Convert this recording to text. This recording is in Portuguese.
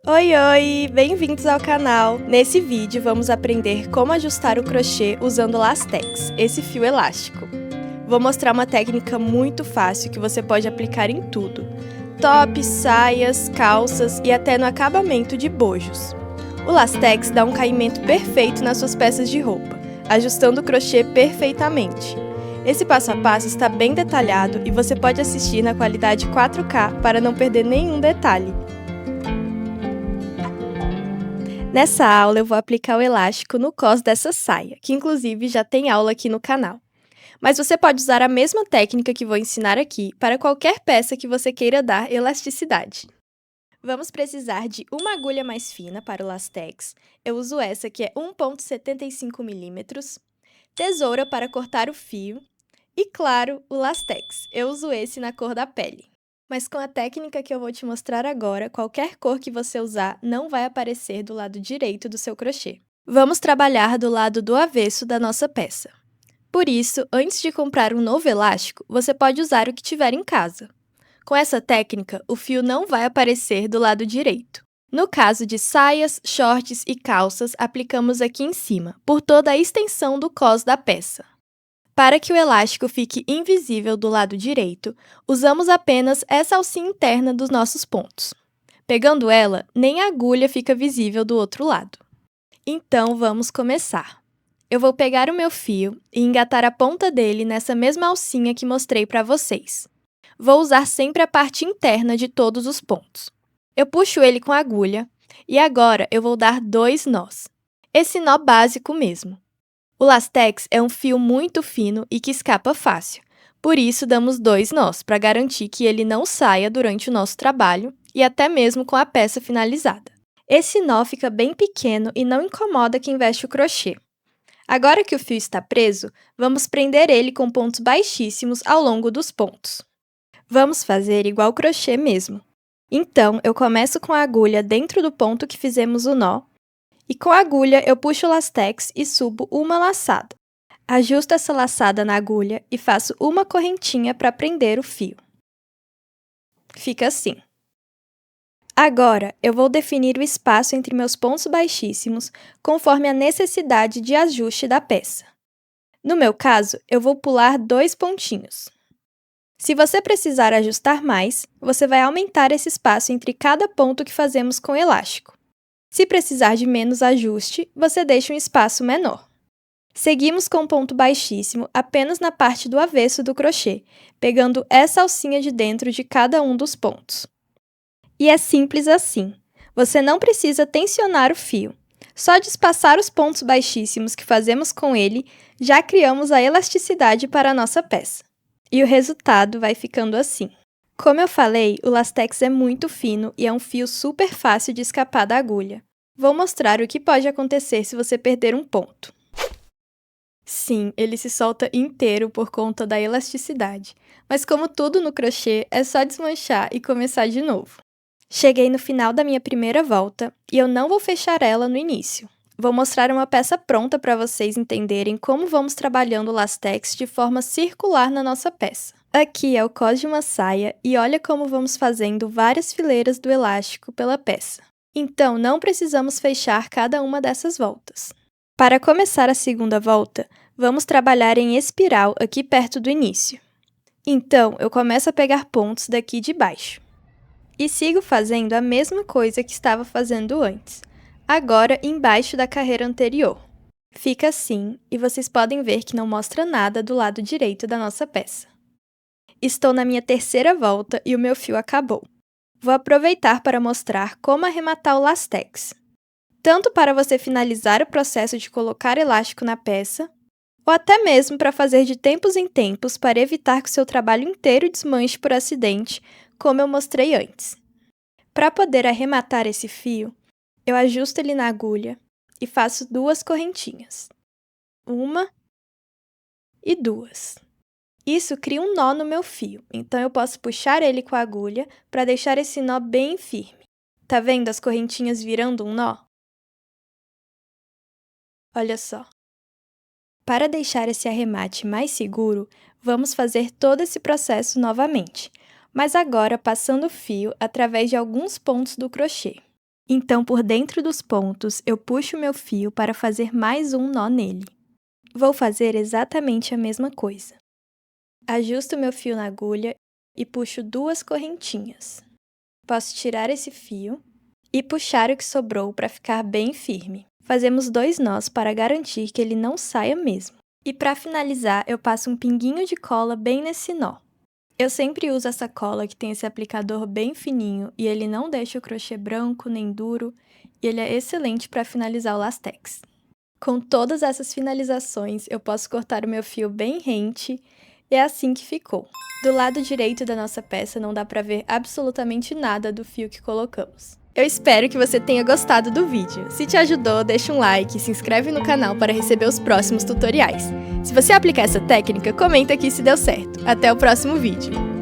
Oi, oi! Bem-vindos ao canal! Nesse vídeo vamos aprender como ajustar o crochê usando Lastex, esse fio elástico. Vou mostrar uma técnica muito fácil que você pode aplicar em tudo. Tops, saias, calças e até no acabamento de bojos. O Lastex dá um caimento perfeito nas suas peças de roupa, ajustando o crochê perfeitamente. Esse passo a passo está bem detalhado e você pode assistir na qualidade 4K para não perder nenhum detalhe. Nessa aula eu vou aplicar o elástico no cós dessa saia, que inclusive já tem aula aqui no canal. Mas você pode usar a mesma técnica que vou ensinar aqui para qualquer peça que você queira dar elasticidade. Vamos precisar de uma agulha mais fina para o Lastex, eu uso essa que é 1,75 mm, tesoura para cortar o fio e, claro, o Lastex, eu uso esse na cor da pele. Mas com a técnica que eu vou te mostrar agora, qualquer cor que você usar não vai aparecer do lado direito do seu crochê. Vamos trabalhar do lado do avesso da nossa peça. Por isso, antes de comprar um novo elástico, você pode usar o que tiver em casa. Com essa técnica, o fio não vai aparecer do lado direito. No caso de saias, shorts e calças, aplicamos aqui em cima, por toda a extensão do cós da peça. Para que o elástico fique invisível do lado direito, usamos apenas essa alcinha interna dos nossos pontos. Pegando ela, nem a agulha fica visível do outro lado. Então, vamos começar. Eu vou pegar o meu fio e engatar a ponta dele nessa mesma alcinha que mostrei para vocês. Vou usar sempre a parte interna de todos os pontos. Eu puxo ele com a agulha e agora eu vou dar 2 nós. Esse nó básico mesmo. O Lastex é um fio muito fino e que escapa fácil, por isso damos 2 nós, para garantir que ele não saia durante o nosso trabalho e até mesmo com a peça finalizada. Esse nó fica bem pequeno e não incomoda quem veste o crochê. Agora que o fio está preso, vamos prender ele com pontos baixíssimos ao longo dos pontos. Vamos fazer igual crochê mesmo. Então, eu começo com a agulha dentro do ponto que fizemos o nó, e com a agulha eu puxo o Lastex e subo uma laçada. Ajusto essa laçada na agulha e faço uma correntinha para prender o fio. Fica assim. Agora, eu vou definir o espaço entre meus pontos baixíssimos conforme a necessidade de ajuste da peça. No meu caso, eu vou pular 2 pontinhos. Se você precisar ajustar mais, você vai aumentar esse espaço entre cada ponto que fazemos com o elástico. Se precisar de menos ajuste, você deixa um espaço menor. Seguimos com um ponto baixíssimo apenas na parte do avesso do crochê, pegando essa alcinha de dentro de cada um dos pontos. E é simples assim. Você não precisa tensionar o fio. Só de espaçar os pontos baixíssimos que fazemos com ele, já criamos a elasticidade para a nossa peça. E o resultado vai ficando assim. Como eu falei, o Lastex é muito fino e é um fio super fácil de escapar da agulha. Vou mostrar o que pode acontecer se você perder um ponto. Sim, ele se solta inteiro por conta da elasticidade, mas como tudo no crochê, é só desmanchar e começar de novo. Cheguei no final da minha primeira volta e eu não vou fechar ela no início. Vou mostrar uma peça pronta para vocês entenderem como vamos trabalhando o Lastex de forma circular na nossa peça. Aqui é o cós de uma saia e olha como vamos fazendo várias fileiras do elástico pela peça. Então, não precisamos fechar cada uma dessas voltas. Para começar a segunda volta, vamos trabalhar em espiral aqui perto do início. Então, eu começo a pegar pontos daqui de baixo. E sigo fazendo a mesma coisa que estava fazendo antes, agora embaixo da carreira anterior. Fica assim, e vocês podem ver que não mostra nada do lado direito da nossa peça. Estou na minha terceira volta e o meu fio acabou. Vou aproveitar para mostrar como arrematar o Lastex, tanto para você finalizar o processo de colocar elástico na peça, ou até mesmo para fazer de tempos em tempos para evitar que o seu trabalho inteiro desmanche por acidente, como eu mostrei antes. Para poder arrematar esse fio, eu ajusto ele na agulha e faço 2 correntinhas. 1 e 2. Isso cria um nó no meu fio, então eu posso puxar ele com a agulha para deixar esse nó bem firme. Tá vendo as correntinhas virando um nó? Olha só. Para deixar esse arremate mais seguro, vamos fazer todo esse processo novamente, mas agora passando o fio através de alguns pontos do crochê. Então, por dentro dos pontos, eu puxo meu fio para fazer mais um nó nele. Vou fazer exatamente a mesma coisa. Ajusto meu fio na agulha e puxo 2 correntinhas. Posso tirar esse fio e puxar o que sobrou para ficar bem firme. Fazemos 2 nós para garantir que ele não saia mesmo. E para finalizar, eu passo um pinguinho de cola bem nesse nó. Eu sempre uso essa cola que tem esse aplicador bem fininho e ele não deixa o crochê branco nem duro e ele é excelente para finalizar o lastex. Com todas essas finalizações, eu posso cortar o meu fio bem rente e é assim que ficou. Do lado direito da nossa peça não dá para ver absolutamente nada do fio que colocamos. Eu espero que você tenha gostado do vídeo. Se te ajudou, deixa um like e se inscreve no canal para receber os próximos tutoriais. Se você aplicar essa técnica, comenta aqui se deu certo. Até o próximo vídeo!